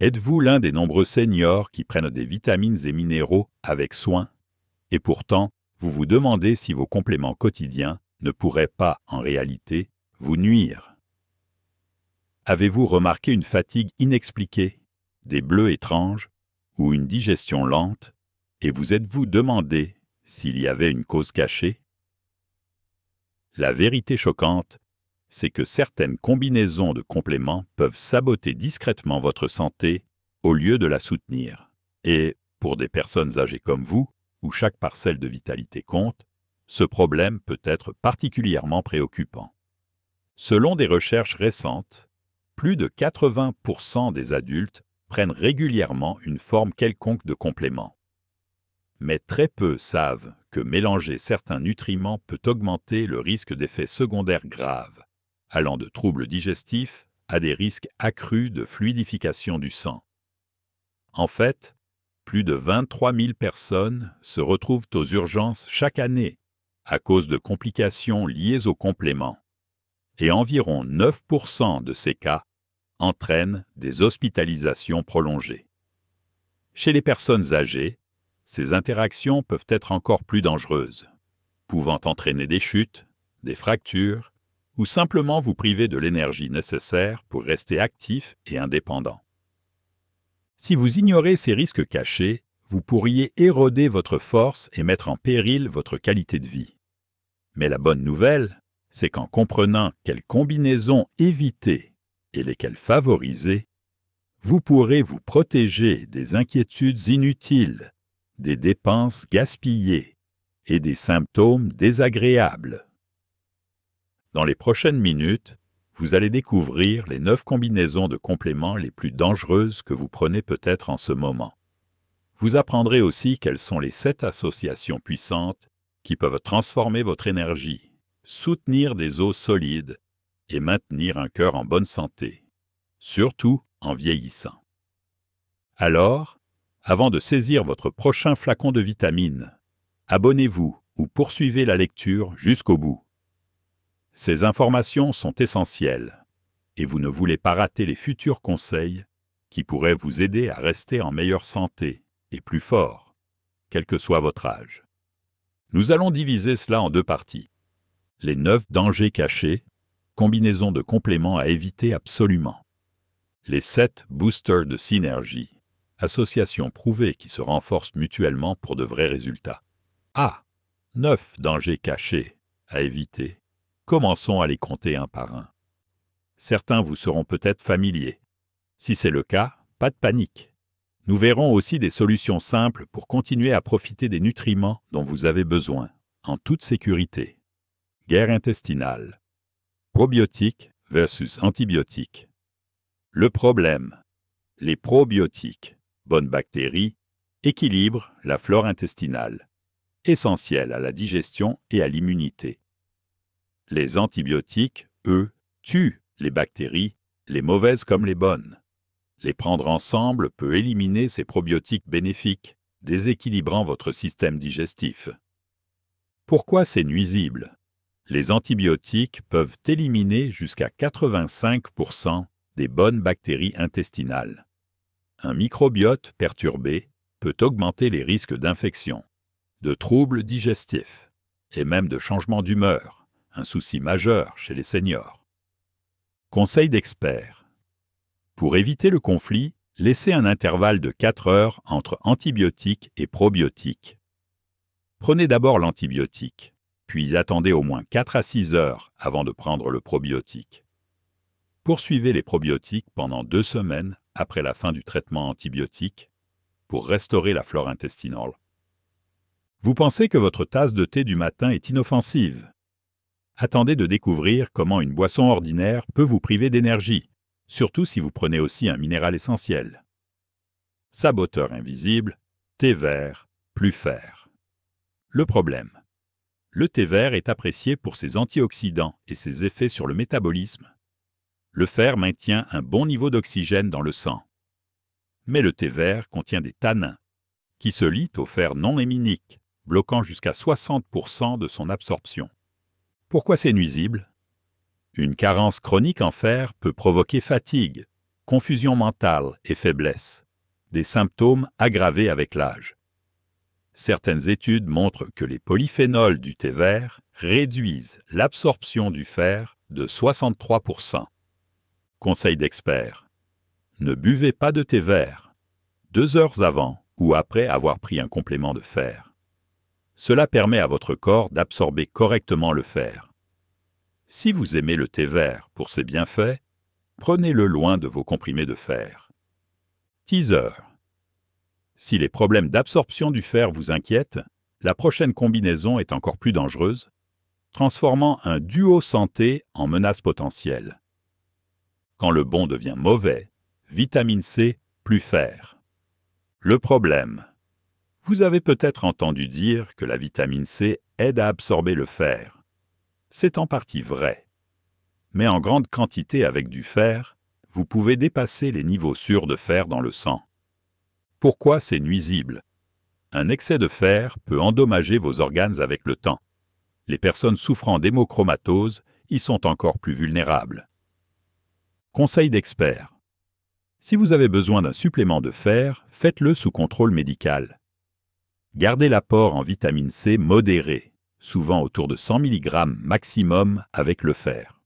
Êtes-vous l'un des nombreux seniors qui prennent des vitamines et minéraux avec soin? Et pourtant, vous vous demandez si vos compléments quotidiens ne pourraient pas, en réalité, vous nuire. Avez-vous remarqué une fatigue inexpliquée, des bleus étranges ou une digestion lente, et vous êtes-vous demandé s'il y avait une cause cachée? La vérité choquante, c'est que certaines combinaisons de compléments peuvent saboter discrètement votre santé au lieu de la soutenir. Et, pour des personnes âgées comme vous, où chaque parcelle de vitalité compte, ce problème peut être particulièrement préoccupant. Selon des recherches récentes, plus de 80% des adultes prennent régulièrement une forme quelconque de complément. Mais très peu savent que mélanger certains nutriments peut augmenter le risque d'effets secondaires graves, allant de troubles digestifs à des risques accrus de fluidification du sang. En fait, plus de 23 000 personnes se retrouvent aux urgences chaque année à cause de complications liées aux compléments, et environ 9% de ces cas entraînent des hospitalisations prolongées. Chez les personnes âgées, ces interactions peuvent être encore plus dangereuses, pouvant entraîner des chutes, des fractures, ou simplement vous priver de l'énergie nécessaire pour rester actif et indépendant. Si vous ignorez ces risques cachés, vous pourriez éroder votre force et mettre en péril votre qualité de vie. Mais la bonne nouvelle, c'est qu'en comprenant quelles combinaisons éviter et lesquelles favoriser, vous pourrez vous protéger des inquiétudes inutiles, des dépenses gaspillées et des symptômes désagréables. Dans les prochaines minutes, vous allez découvrir les 9 combinaisons de compléments les plus dangereuses que vous prenez peut-être en ce moment. Vous apprendrez aussi quelles sont les 7 associations puissantes qui peuvent transformer votre énergie, soutenir des os solides et maintenir un cœur en bonne santé, surtout en vieillissant. Alors, avant de saisir votre prochain flacon de vitamines, abonnez-vous ou poursuivez la lecture jusqu'au bout. Ces informations sont essentielles et vous ne voulez pas rater les futurs conseils qui pourraient vous aider à rester en meilleure santé et plus fort, quel que soit votre âge. Nous allons diviser cela en 2 parties. Les 9 dangers cachés, combinaisons de compléments à éviter absolument. Les 7 boosters de synergie, associations prouvées qui se renforcent mutuellement pour de vrais résultats. 9 dangers cachés à éviter. Commençons à les compter un par un. Certains vous seront peut-être familiers. Si c'est le cas, pas de panique. Nous verrons aussi des solutions simples pour continuer à profiter des nutriments dont vous avez besoin, en toute sécurité. Guerre intestinale. Probiotiques versus antibiotiques. Le problème. Les probiotiques, bonnes bactéries, équilibrent la flore intestinale, essentielle à la digestion et à l'immunité. Les antibiotiques, eux, tuent les bactéries, les mauvaises comme les bonnes. Les prendre ensemble peut éliminer ces probiotiques bénéfiques, déséquilibrant votre système digestif. Pourquoi c'est nuisible? Les antibiotiques peuvent éliminer jusqu'à 85% des bonnes bactéries intestinales. Un microbiote perturbé peut augmenter les risques d'infection, de troubles digestifs et même de changements d'humeur, un souci majeur chez les seniors. Conseil d'experts. Pour éviter le conflit, laissez un intervalle de 4 heures entre antibiotiques et probiotiques. Prenez d'abord l'antibiotique, puis attendez au moins 4 à 6 heures avant de prendre le probiotique. Poursuivez les probiotiques pendant 2 semaines après la fin du traitement antibiotique pour restaurer la flore intestinale. Vous pensez que votre tasse de thé du matin est inoffensive? Attendez de découvrir comment une boisson ordinaire peut vous priver d'énergie, surtout si vous prenez aussi un minéral essentiel. Saboteur invisible, thé vert, plus fer. Le problème. Le thé vert est apprécié pour ses antioxydants et ses effets sur le métabolisme. Le fer maintient un bon niveau d'oxygène dans le sang. Mais le thé vert contient des tanins, qui se lient au fer non héminique, bloquant jusqu'à 60% de son absorption. Pourquoi c'est nuisible? Une carence chronique en fer peut provoquer fatigue, confusion mentale et faiblesse, des symptômes aggravés avec l'âge. Certaines études montrent que les polyphénols du thé vert réduisent l'absorption du fer de 63%. Conseil d'expert. Ne buvez pas de thé vert 2 heures avant ou après avoir pris un complément de fer. Cela permet à votre corps d'absorber correctement le fer. Si vous aimez le thé vert pour ses bienfaits, prenez-le loin de vos comprimés de fer. Teaser. Si les problèmes d'absorption du fer vous inquiètent, la prochaine combinaison est encore plus dangereuse, transformant un duo santé en menace potentielle. Quand le bon devient mauvais, vitamine C plus fer. Le problème. Vous avez peut-être entendu dire que la vitamine C aide à absorber le fer. C'est en partie vrai. Mais en grande quantité avec du fer, vous pouvez dépasser les niveaux sûrs de fer dans le sang. Pourquoi c'est nuisible? Un excès de fer peut endommager vos organes avec le temps. Les personnes souffrant d'hémochromatose y sont encore plus vulnérables. Conseil d'expert. Si vous avez besoin d'un supplément de fer, faites-le sous contrôle médical. Gardez l'apport en vitamine C modéré, souvent autour de 100 mg maximum avec le fer.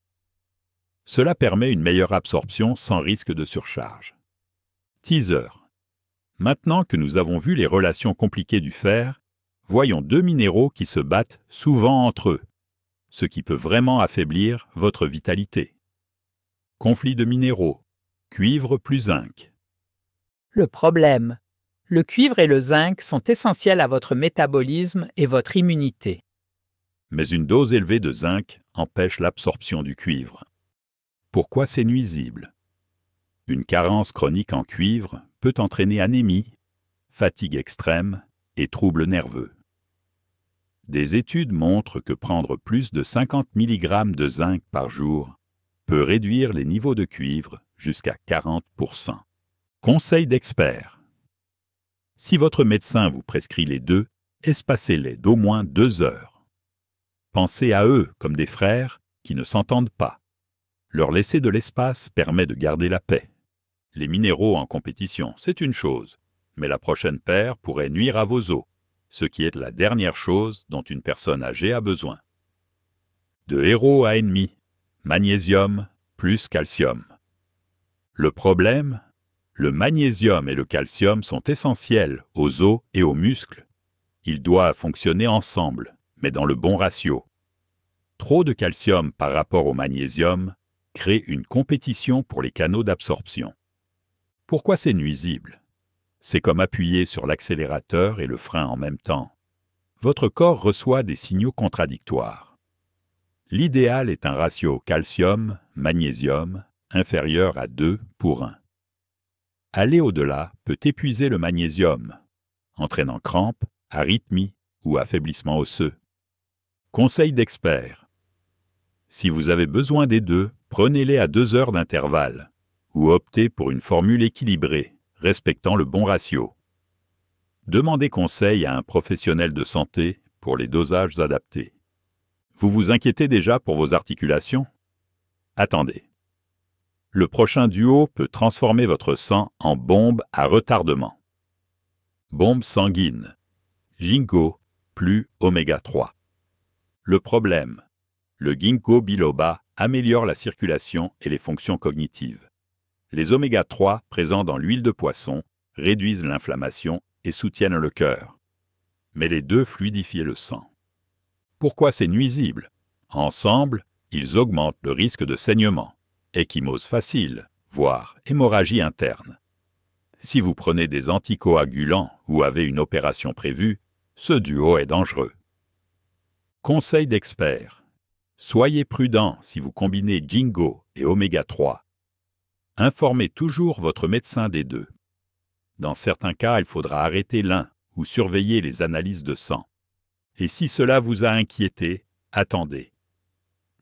Cela permet une meilleure absorption sans risque de surcharge. Teaser. Maintenant que nous avons vu les relations compliquées du fer, voyons 2 minéraux qui se battent souvent entre eux, ce qui peut vraiment affaiblir votre vitalité. Conflit de minéraux, cuivre plus zinc. Le problème. Le cuivre et le zinc sont essentiels à votre métabolisme et votre immunité. Mais une dose élevée de zinc empêche l'absorption du cuivre. Pourquoi c'est nuisible? Une carence chronique en cuivre peut entraîner anémie, fatigue extrême et troubles nerveux. Des études montrent que prendre plus de 50 mg de zinc par jour peut réduire les niveaux de cuivre jusqu'à 40%. Conseil d'expert. Si votre médecin vous prescrit les deux, espacez-les d'au moins 2 heures. Pensez à eux comme des frères qui ne s'entendent pas. Leur laisser de l'espace permet de garder la paix. Les minéraux en compétition, c'est une chose, mais la prochaine paire pourrait nuire à vos os, ce qui est la dernière chose dont une personne âgée a besoin. De héros à ennemis, magnésium plus calcium. Le problème, le magnésium et le calcium sont essentiels aux os et aux muscles. Ils doivent fonctionner ensemble, mais dans le bon ratio. Trop de calcium par rapport au magnésium crée une compétition pour les canaux d'absorption. Pourquoi c'est nuisible? C'est comme appuyer sur l'accélérateur et le frein en même temps. Votre corps reçoit des signaux contradictoires. L'idéal est un ratio calcium-magnésium inférieur à 2 pour 1. Aller au-delà peut épuiser le magnésium, entraînant crampes, arythmie ou affaiblissement osseux. Conseil d'expert. Si vous avez besoin des deux, prenez-les à 2 heures d'intervalle ou optez pour une formule équilibrée, respectant le bon ratio. Demandez conseil à un professionnel de santé pour les dosages adaptés. Vous vous inquiétez déjà pour vos articulations? Attendez. Le prochain duo peut transformer votre sang en bombe à retardement. Bombe sanguine. Ginkgo plus oméga 3. Le problème. Le ginkgo biloba améliore la circulation et les fonctions cognitives. Les oméga 3 présents dans l'huile de poisson réduisent l'inflammation et soutiennent le cœur. Mais les deux fluidifient le sang. Pourquoi c'est nuisible? Ensemble, ils augmentent le risque de saignement, ecchymose facile, voire hémorragie interne. Si vous prenez des anticoagulants ou avez une opération prévue, ce duo est dangereux. Conseil d'expert. Soyez prudent si vous combinez ginkgo et oméga 3. Informez toujours votre médecin des deux. Dans certains cas, il faudra arrêter l'un ou surveiller les analyses de sang. Et si cela vous a inquiété, attendez.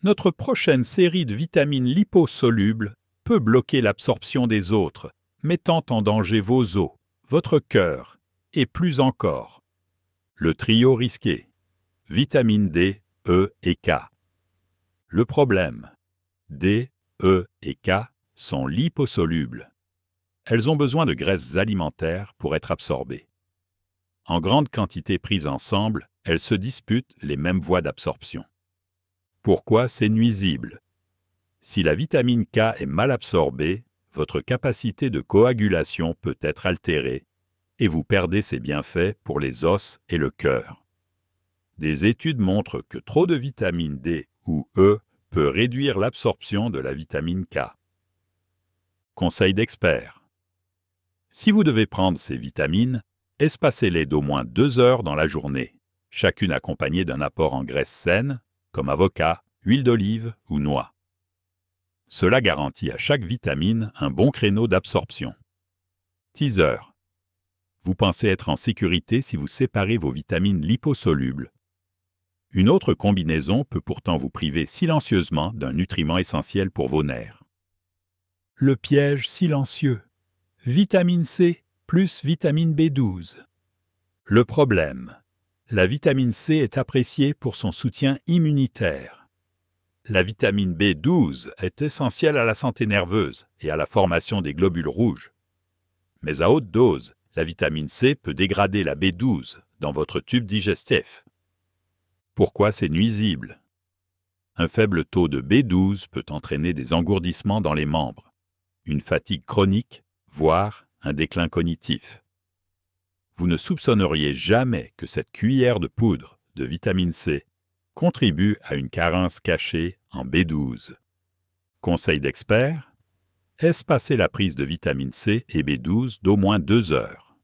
Notre prochaine série de vitamines liposolubles peut bloquer l'absorption des autres, mettant en danger vos os, votre cœur et plus encore. Le trio risqué. Vitamine D, E et K. Le problème. D, E et K sont liposolubles. elles ont besoin de graisses alimentaires pour être absorbées. En grande quantité prises ensemble, elles se disputent les mêmes voies d'absorption. Pourquoi c'est nuisible? Si la vitamine K est mal absorbée, votre capacité de coagulation peut être altérée et vous perdez ses bienfaits pour les os et le cœur. Des études montrent que trop de vitamine D ou E peut réduire l'absorption de la vitamine K. Conseil d'expert. Si vous devez prendre ces vitamines, espacez-les d'au moins 2 heures dans la journée, chacune accompagnée d'un apport en graisses saines, comme avocat, huile d'olive ou noix. Cela garantit à chaque vitamine un bon créneau d'absorption. Teaser. Vous pensez être en sécurité si vous séparez vos vitamines liposolubles. Une autre combinaison peut pourtant vous priver silencieusement d'un nutriment essentiel pour vos nerfs. Le piège silencieux. Vitamine C plus vitamine B12. Le problème. La vitamine C est appréciée pour son soutien immunitaire. La vitamine B12 est essentielle à la santé nerveuse et à la formation des globules rouges. Mais à haute dose, la vitamine C peut dégrader la B12 dans votre tube digestif. Pourquoi c'est nuisible? Un faible taux de B12 peut entraîner des engourdissements dans les membres, une fatigue chronique, voire un déclin cognitif. Vous ne soupçonneriez jamais que cette cuillère de poudre de vitamine C contribue à une carence cachée en B12. Conseil d'expert, espacez la prise de vitamine C et B12 d'au moins 2 heures.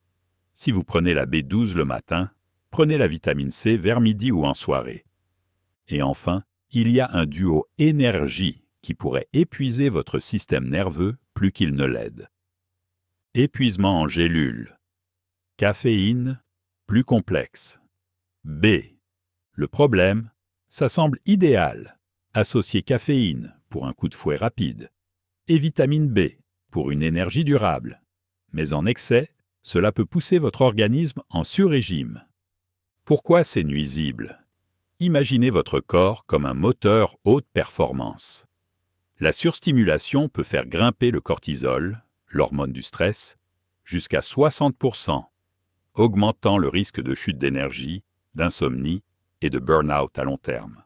Si vous prenez la B12 le matin, prenez la vitamine C vers midi ou en soirée. Et enfin, il y a un duo énergie qui pourrait épuiser votre système nerveux plus qu'il ne l'aide. Épuisement en gélules. Caféine, plus complexe. B. Le problème, ça semble idéal. Associer caféine pour un coup de fouet rapide et vitamine B pour une énergie durable. Mais en excès, cela peut pousser votre organisme en surrégime. Pourquoi c'est nuisible? Imaginez votre corps comme un moteur haute performance. La surstimulation peut faire grimper le cortisol, l'hormone du stress, jusqu'à 60%, augmentant le risque de chute d'énergie, d'insomnie et de burn-out à long terme.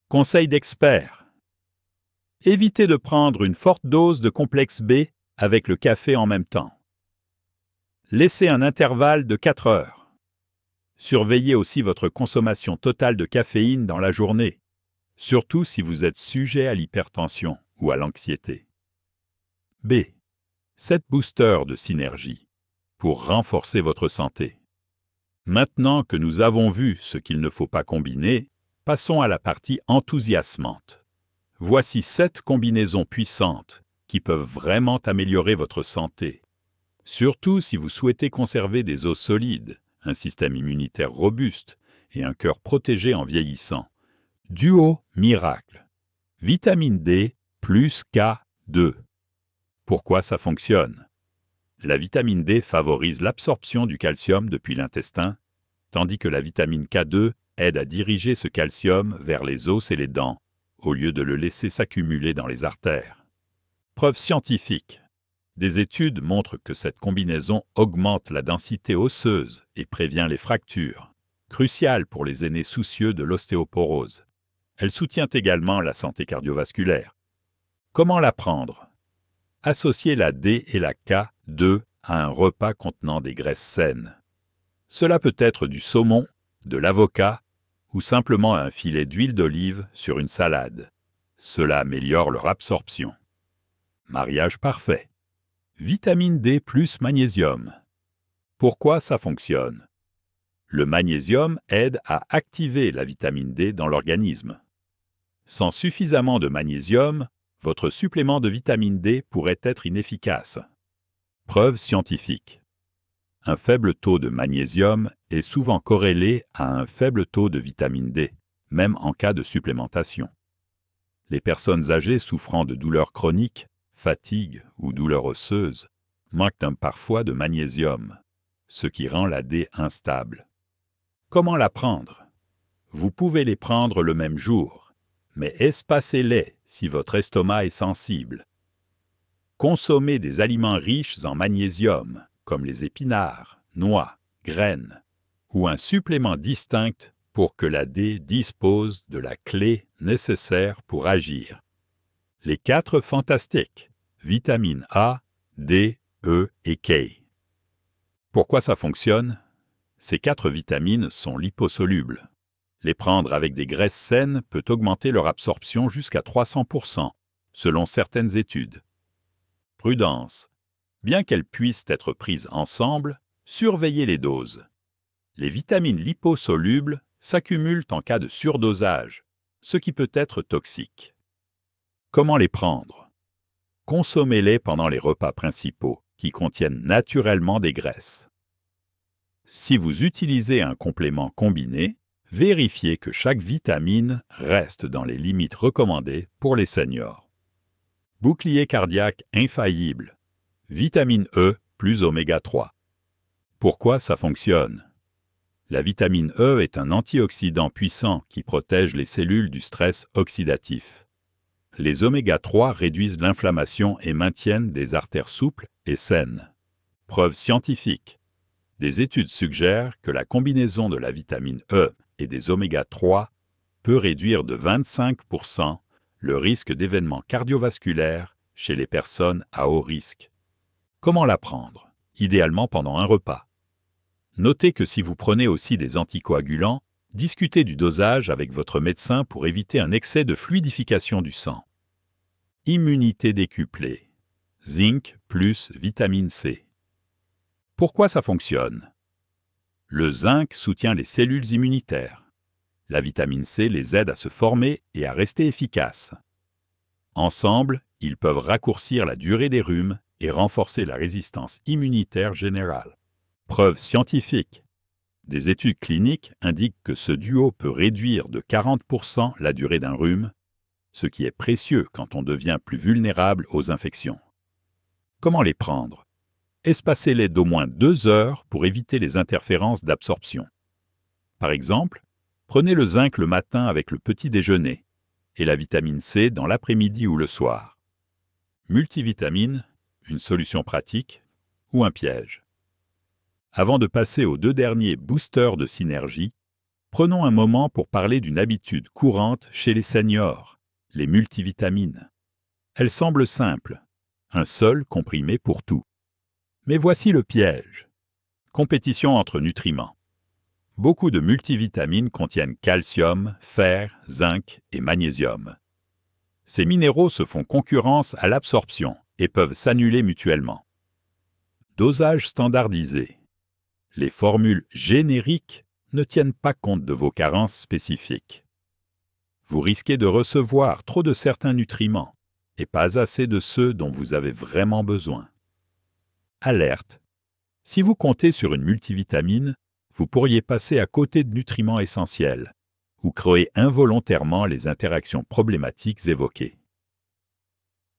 Conseil d'expert. Évitez de prendre une forte dose de complexe B avec le café en même temps. Laissez un intervalle de 4 heures. Surveillez aussi votre consommation totale de caféine dans la journée, surtout si vous êtes sujet à l'hypertension ou à l'anxiété. B. 7 boosters de synergie pour renforcer votre santé. Maintenant que nous avons vu ce qu'il ne faut pas combiner, passons à la partie enthousiasmante. Voici 7 combinaisons puissantes qui peuvent vraiment améliorer votre santé, surtout si vous souhaitez conserver des os solides, un système immunitaire robuste et un cœur protégé en vieillissant. Duo miracle. Vitamine D plus K2. Pourquoi ça fonctionne? La vitamine D favorise l'absorption du calcium depuis l'intestin, tandis que la vitamine K2 aide à diriger ce calcium vers les os et les dents, au lieu de le laisser s'accumuler dans les artères. Preuve scientifique. Des études montrent que cette combinaison augmente la densité osseuse et prévient les fractures, cruciale pour les aînés soucieux de l'ostéoporose. Elle soutient également la santé cardiovasculaire. Comment la prendre? Associez la D et la K2 à un repas contenant des graisses saines. Cela peut être du saumon, de l'avocat ou simplement un filet d'huile d'olive sur une salade. Cela améliore leur absorption. Mariage parfait. Vitamine D plus magnésium. Pourquoi ça fonctionne? Le magnésium aide à activer la vitamine D dans l'organisme. Sans suffisamment de magnésium, votre supplément de vitamine D pourrait être inefficace. Preuve scientifique. Un faible taux de magnésium est souvent corrélé à un faible taux de vitamine D, même en cas de supplémentation. Les personnes âgées souffrant de douleurs chroniques, fatigue ou douleurs osseuses manquent parfois de magnésium, ce qui rend la D instable. Comment la prendre? Vous pouvez les prendre le même jour, mais espacez-les si votre estomac est sensible. Consommez des aliments riches en magnésium, comme les épinards, noix, graines, ou un supplément distinct pour que la D dispose de la clé nécessaire pour agir. Les 4 fantastiques, vitamines A, D, E et K. Pourquoi ça fonctionne? Ces 4 vitamines sont liposolubles. Les prendre avec des graisses saines peut augmenter leur absorption jusqu'à 300%, selon certaines études. Prudence. Bien qu'elles puissent être prises ensemble, surveillez les doses. Les vitamines liposolubles s'accumulent en cas de surdosage, ce qui peut être toxique. Comment les prendre? Consommez-les pendant les repas principaux, qui contiennent naturellement des graisses. Si vous utilisez un complément combiné, vérifiez que chaque vitamine reste dans les limites recommandées pour les seniors. Bouclier cardiaque infaillible. Vitamine E plus oméga 3. Pourquoi ça fonctionne? La vitamine E est un antioxydant puissant qui protège les cellules du stress oxydatif. Les oméga 3 réduisent l'inflammation et maintiennent des artères souples et saines. Preuve scientifique. Des études suggèrent que la combinaison de la vitamine E et des oméga 3 peut réduire de 25% le risque d'événements cardiovasculaires chez les personnes à haut risque. Comment la prendre? Idéalement pendant un repas. Notez que si vous prenez aussi des anticoagulants, discutez du dosage avec votre médecin pour éviter un excès de fluidification du sang. Immunité décuplée. Zinc plus vitamine C. Pourquoi ça fonctionne? Le zinc soutient les cellules immunitaires. La vitamine C les aide à se former et à rester efficaces. Ensemble, ils peuvent raccourcir la durée des rhumes et renforcer la résistance immunitaire générale. Preuve scientifique. Des études cliniques indiquent que ce duo peut réduire de 40% la durée d'un rhume, ce qui est précieux quand on devient plus vulnérable aux infections. Comment les prendre? Espacez-les d'au moins 2 heures pour éviter les interférences d'absorption. Par exemple, prenez le zinc le matin avec le petit déjeuner et la vitamine C dans l'après-midi ou le soir. Multivitamine, une solution pratique ou un piège? Avant de passer aux 2 derniers boosters de synergie, prenons un moment pour parler d'une habitude courante chez les seniors, les multivitamines. Elle semble simple, un seul comprimé pour tout. Mais voici le piège. Compétition entre nutriments. Beaucoup de multivitamines contiennent calcium, fer, zinc et magnésium. Ces minéraux se font concurrence à l'absorption et peuvent s'annuler mutuellement. Dosage standardisé. Les formules génériques ne tiennent pas compte de vos carences spécifiques. Vous risquez de recevoir trop de certains nutriments et pas assez de ceux dont vous avez vraiment besoin. Alerte. Si vous comptez sur une multivitamine, vous pourriez passer à côté de nutriments essentiels ou créer involontairement les interactions problématiques évoquées.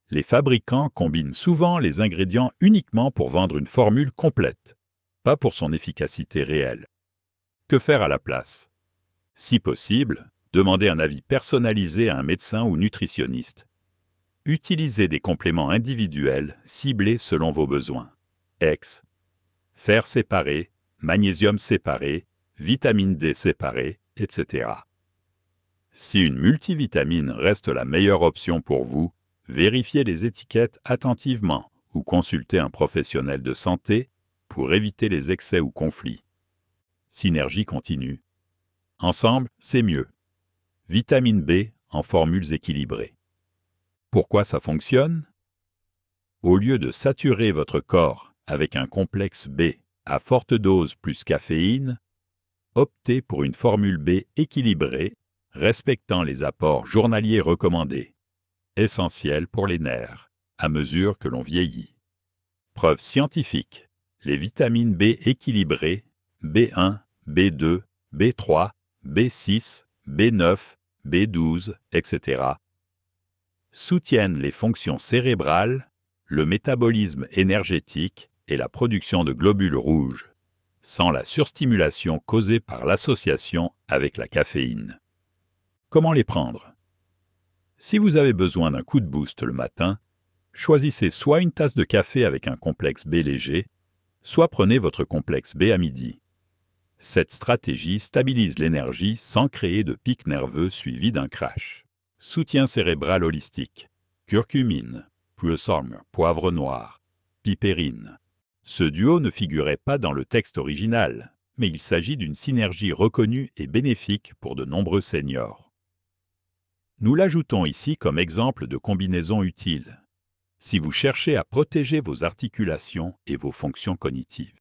Les fabricants combinent souvent les ingrédients uniquement pour vendre une formule complète, pas pour son efficacité réelle. Que faire à la place? Si possible, demandez un avis personnalisé à un médecin ou nutritionniste. Utilisez des compléments individuels ciblés selon vos besoins. Ex, fer séparé, magnésium séparé, vitamine D séparée, etc. Si une multivitamine reste la meilleure option pour vous, vérifiez les étiquettes attentivement ou consultez un professionnel de santé pour éviter les excès ou conflits. Synergie continue. Ensemble, c'est mieux. Vitamine B en formules équilibrées. Pourquoi ça fonctionne? Au lieu de saturer votre corps avec un complexe B à forte dose plus caféine, optez pour une formule B équilibrée, respectant les apports journaliers recommandés, essentiels pour les nerfs, à mesure que l'on vieillit. Preuve scientifique. Les vitamines B équilibrées, B1, B2, B3, B6, B9, B12, etc., soutiennent les fonctions cérébrales, le métabolisme énergétique et la production de globules rouges, sans la surstimulation causée par l'association avec la caféine. Comment les prendre? Si vous avez besoin d'un coup de boost le matin, Choisissez soit une tasse de café avec un complexe B léger, soit prenez votre complexe B à midi. Cette stratégie stabilise l'énergie sans créer de pic nerveux suivi d'un crash. Soutien cérébral holistique. Curcumine, pruosarm, poivre noir, pipérine. Ce duo ne figurait pas dans le texte original, mais il s'agit d'une synergie reconnue et bénéfique pour de nombreux seniors. Nous l'ajoutons ici comme exemple de combinaison utile, si vous cherchez à protéger vos articulations et vos fonctions cognitives.